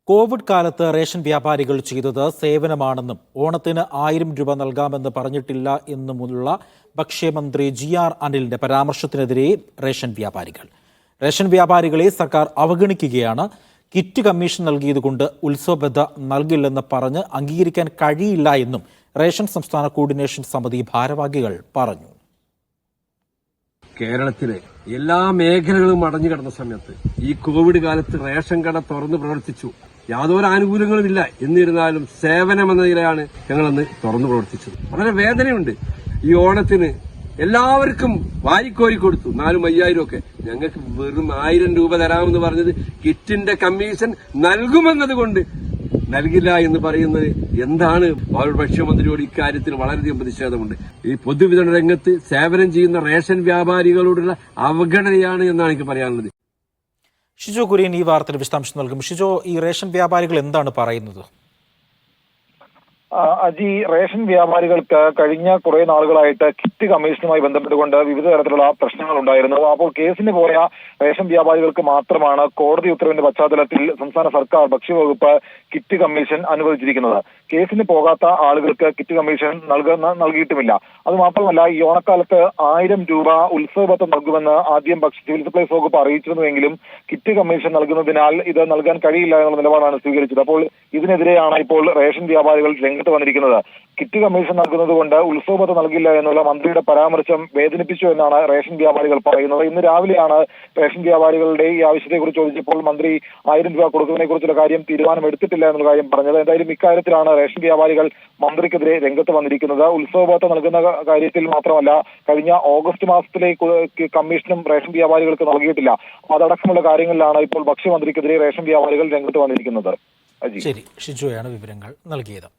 Covid കാലത്ത് ration വ്യാപാരികൾ ചെയ്തത് സേവനമാണെന്നും ഓണത്തിന് 1000 രൂപ നൽകാമെന്ന് പറഞ്ഞിട്ടില്ല എന്നുമുള്ള ഭക്ഷ്യമന്ത്രി GR അനിലിന്റെ പരാമർശത്തിനെതിരെ റേഷൻ വ്യാപാരികളെ സർക്കാർ അവഗണിക്കുകയാണ്. കിറ്റ് കമ്മീഷൻ നൽകിയതുകൊണ്ട് ഉത്സവബത്ത നൽകില്ലെന്ന് പറഞ്ഞ് അംഗീകരിക്കാൻ കഴിയില്ല എന്നും റേഷൻ സംസ്ഥാന കോർഡിനേഷൻ സമിതി ഭാരവാഹികൾ പറഞ്ഞു. കേരളത്തിലെ എല്ലാ മേഖലകളും അടഞ്ഞു കിടന്ന സമയത്ത് ഈ കോവിഡ് കാലത്ത് റേഷൻ കട തുറന്ന് പ്രവർത്തിച്ചു. യാതൊരു ആനുകൂല്യങ്ങളുമില്ല. എന്നിരുന്നാലും സേവനം എന്ന നിലയാണ് ഞങ്ങളന്ന് തുറന്നു പ്രവർത്തിച്ചത്. വളരെ വേദനയുണ്ട്. ഈ ഓണത്തിന് എല്ലാവർക്കും വാരിക്കോരി കൊടുത്തു 4,000 ഒക്കെ. ഞങ്ങൾക്ക് വെറും 1000 രൂപ തരാമെന്ന് പറഞ്ഞത് കിറ്റിന്റെ കമ്മീഷൻ നൽകുമെന്നതുകൊണ്ട് നൽകില്ല എന്ന് പറയുന്നത് എന്താണ്? ഭക്ഷ്യമന്ത്രിയോട് ഇക്കാര്യത്തിൽ വളരെയധികം പ്രതിഷേധമുണ്ട്. ഈ പൊതുവിതരണ രംഗത്ത് സേവനം ചെയ്യുന്ന റേഷൻ വ്യാപാരികളോടുള്ള അവഗണനയാണ് എന്നാണ് എനിക്ക് പറയാനുള്ളത്. ഷിജോ കുര്യൻ ഈ വാർത്തയുടെ വിശദാംശം നൽകും. ഷിജോ, ഈ റേഷൻ വ്യാപാരികൾ എന്താണ് പറയുന്നത്? അജി, റേഷൻ വ്യാപാരികൾക്ക് കഴിഞ്ഞ കുറെ നാളുകളായിട്ട് കിറ്റ് കമ്മീഷനുമായി ബന്ധപ്പെട്ടുകൊണ്ട് വിവിധ തരത്തിലുള്ള പ്രശ്നങ്ങൾ ഉണ്ടായിരുന്നു. അപ്പോൾ കേസിന് പോയ റേഷൻ വ്യാപാരികൾക്ക് മാത്രമാണ് കോടതി ഉത്തരവിന്റെ പശ്ചാത്തലത്തിൽ സംസ്ഥാന സർക്കാർ ഭക്ഷ്യവകുപ്പ് കിറ്റ് കമ്മീഷൻ അനുവദിച്ചിരിക്കുന്നത്. കേസിന് പോകാത്ത ആളുകൾക്ക് കിറ്റ് കമ്മീഷൻ നൽകിയിട്ടുമില്ല. അതുമാത്രമല്ല, ഈ ഓണക്കാലത്ത് 1000 രൂപ ഉത്സവബത്ത നൽകുമെന്ന് ആദ്യം സിവിൽ സപ്ലൈസ് വകുപ്പ് അറിയിച്ചിരുന്നുവെങ്കിലും കിറ്റ് കമ്മീഷൻ നൽകുന്നതിനാൽ ഇത് നൽകാൻ കഴിയില്ല എന്നുള്ള നിലപാടാണ് സ്വീകരിച്ചത്. അപ്പോൾ ഇതിനെതിരെയാണ് ഇപ്പോൾ റേഷൻ വ്യാപാരികൾ രംഗത്ത് വന്നിരിക്കുന്നത്. കിറ്റ് കമ്മീഷൻ നൽകുന്നത് കൊണ്ട് ഉത്സവബത്ത നൽകില്ല എന്നുള്ള മന്ത്രിയുടെ പരാമർശം വേദനിപ്പിച്ചു എന്നാണ് റേഷൻ വ്യാപാരികൾ പറയുന്നത്. ഇന്ന് രാവിലെയാണ് റേഷൻ വ്യാപാരികളുടെ ഈ ആവശ്യത്തെക്കുറിച്ച് ചോദിച്ചപ്പോൾ മന്ത്രി 1000 രൂപ കൊടുക്കുന്നതിനെ കുറിച്ചുള്ള കാര്യം തീരുമാനമെടുത്തിട്ടില്ല എന്നുള്ള കാര്യം പറഞ്ഞത്. എന്തായാലും ഇക്കാര്യത്തിലാണ് റേഷൻ വ്യാപാരികൾ മന്ത്രിക്കെതിരെ രംഗത്ത് വന്നിരിക്കുന്നത്. ഉത്സവബത്ത നൽകുന്ന കാര്യത്തിൽ മാത്രമല്ല, കഴിഞ്ഞ ഓഗസ്റ്റ് മാസത്തിലെ കമ്മീഷനും റേഷൻ വ്യാപാരികൾക്ക് നൽകിയിട്ടില്ല. അതടക്കമുള്ള കാര്യങ്ങളിലാണ് ഇപ്പോൾ ഭക്ഷ്യമന്ത്രിക്കെതിരെ റേഷൻ വ്യാപാരികൾ രംഗത്ത് വന്നിരിക്കുന്നത്. ശരി, ഷിജോയാണ് വിവരങ്ങൾ നൽകിയത്.